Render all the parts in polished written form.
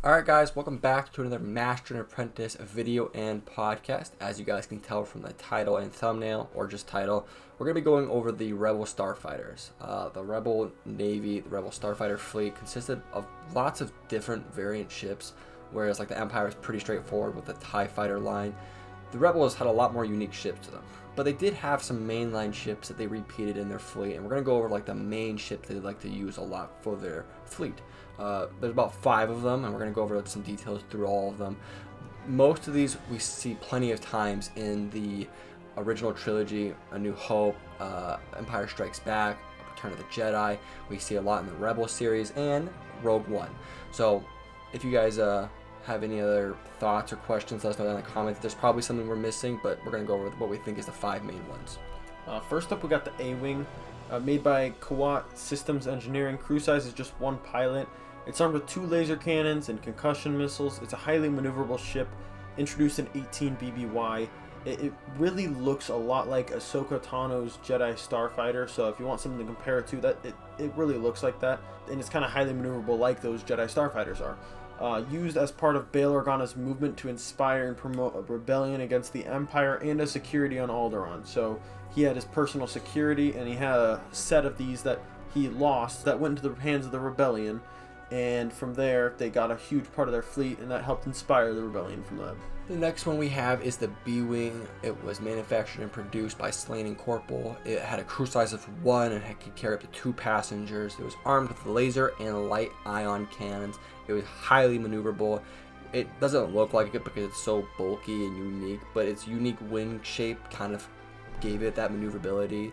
Alright guys, welcome back to another Master and Apprentice video and podcast. As you guys can tell from the title and thumbnail, or just title, we're going to be going over the Rebel Starfighters. The Rebel Navy, the Rebel Starfighter fleet consisted of lots of different variant ships, whereas like the Empire is pretty straightforward with the TIE Fighter line. The Rebels had a lot more unique ships to them, but they did have some mainline ships that they repeated in their fleet, and we're going to go over like the main ships they like to use a lot for their fleet. There's about 5 of them, and we're going to go over some details through all of them. Most of these we see plenty of times in the original trilogy, A New Hope, Empire Strikes Back, Return of the Jedi. We see a lot in the Rebel series and Rogue One. So if you guys have any other thoughts or questions, let us know down in the comments. There's probably something we're missing, but we're going to go over what we think is the 5 main ones. First up, we got the A-Wing, made by Kawat Systems Engineering. Crew size is just 1 pilot. It's armed with 2 laser cannons and concussion missiles. It's a highly maneuverable ship, introduced in 18 BBY. It really looks a lot like Ahsoka Tano's Jedi Starfighter, so if you want something to compare it to, it really looks like that. And it's kind of highly maneuverable like those Jedi Starfighters are. Used as part of Bail Organa's movement to inspire and promote a rebellion against the Empire and a security on Alderaan. So he had his personal security, and he had a set of these that he lost that went into the hands of the rebellion. And from there, they got a huge part of their fleet, and that helped inspire the rebellion from them. The next one we have is the B-Wing. It was manufactured and produced by Slane and Corporal. It had a crew size of 1 and it could carry up to 2 passengers. It was armed with laser and light ion cannons. It was highly maneuverable. It doesn't look like it because it's so bulky and unique, but its unique wing shape kind of gave it that maneuverability.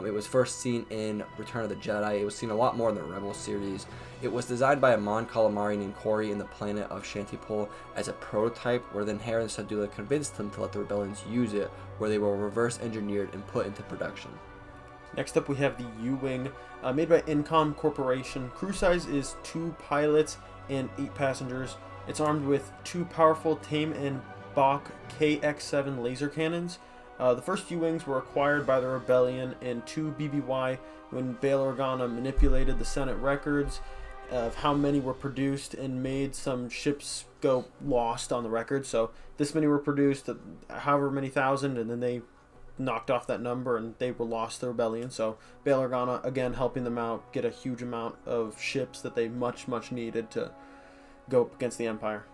It was first seen in Return of the Jedi. It was seen a lot more in the Rebel series. It was designed by a Mon Calamari named Corey in the planet of Shantipole as a prototype, where then Hera and Sadula convinced him to let the rebellions use it, where they were reverse engineered and put into production. Next up, we have the U-Wing, made by Incom Corporation. Crew size is 2 pilots and 8 passengers. It's armed with 2 powerful Tame and Bach KX-7 laser cannons. The first U-Wings were acquired by the Rebellion in 2 BBY when Bail Organa manipulated the Senate records of how many were produced and made some ships go lost on the record. So this many were produced, however many thousand, and then they knocked off that number and they were lost to the Rebellion. So Bail Organa, again, helping them out, get a huge amount of ships that they much needed to go up against the Empire.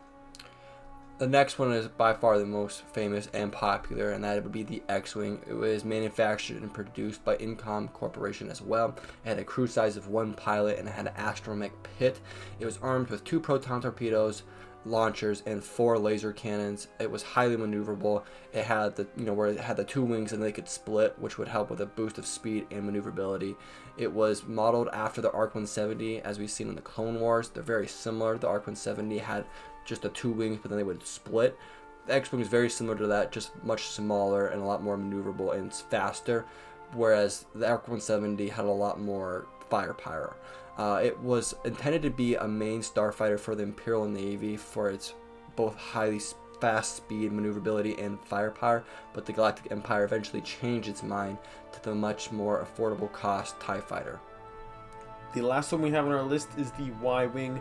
The next one is by far the most famous and popular, and that would be the X-Wing. It was manufactured and produced by Incom Corporation as well. It had a crew size of 1 pilot and it had an astromech pit. It was armed with 2 proton torpedoes, launchers, and 4 laser cannons. It was highly maneuverable. It had where it had the 2 wings and they could split, which would help with a boost of speed and maneuverability. It was modeled after the ARC 170 as we've seen in the Clone Wars. They're very similar. The ARC 170 had just the 2 wings, but then they would split. The X-Wing is very similar to that, just much smaller and a lot more maneuverable and faster, whereas the ARC 170 had a lot more firepower. It was intended to be a main starfighter for the Imperial Navy for its both highly fast speed, maneuverability, and firepower, but the Galactic Empire eventually changed its mind to the much more affordable cost TIE Fighter. The last one we have on our list is the Y-Wing,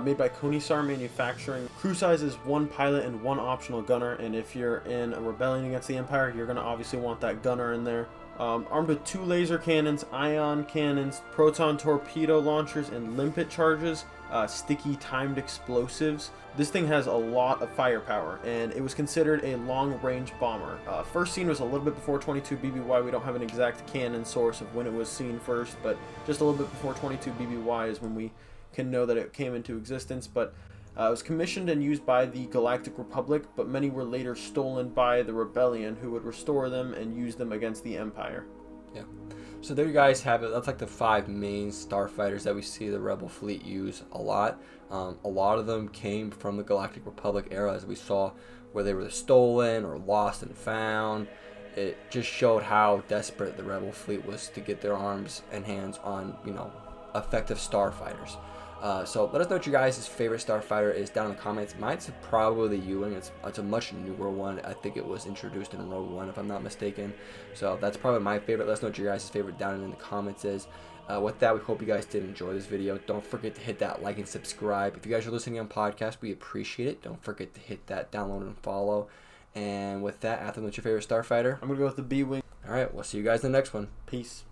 made by Konisar Manufacturing. Crew size is 1 pilot and 1 optional gunner, and if you're in a rebellion against the Empire, you're going to obviously want that gunner in there. Armed with 2 laser cannons, ion cannons, proton torpedo launchers, and limpet charges, sticky timed explosives. This thing has a lot of firepower, and it was considered a long-range bomber. First seen was a little bit before 22 BBY. We don't have an exact canon source of when it was seen first, but just a little bit before 22 BBY is when we can know that it came into existence. But it was commissioned and used by the Galactic Republic, but many were later stolen by the Rebellion, who would restore them and use them against the Empire. Yeah. So there you guys have it. That's like the 5 main starfighters that we see the Rebel fleet use a lot. A lot of them came from the Galactic Republic era, as we saw, where they were stolen or lost and found. It just showed how desperate the Rebel fleet was to get their arms and hands on, effective starfighters. So let us know what you guys' favorite starfighter is down in the comments. Mine's probably the U-Wing. It's a much newer one. I think it was introduced in Rogue One, if I'm not mistaken. So that's probably my favorite. Let us know what your guys' favorite down in the comments is. With that, we hope you guys did enjoy this video. Don't forget to hit that like and subscribe. If you guys are listening on podcast, we appreciate it. Don't forget to hit that download and follow. And with that, Athen, what's your favorite Starfighter? I'm going to go with the B-Wing. All right, we'll see you guys in the next one. Peace.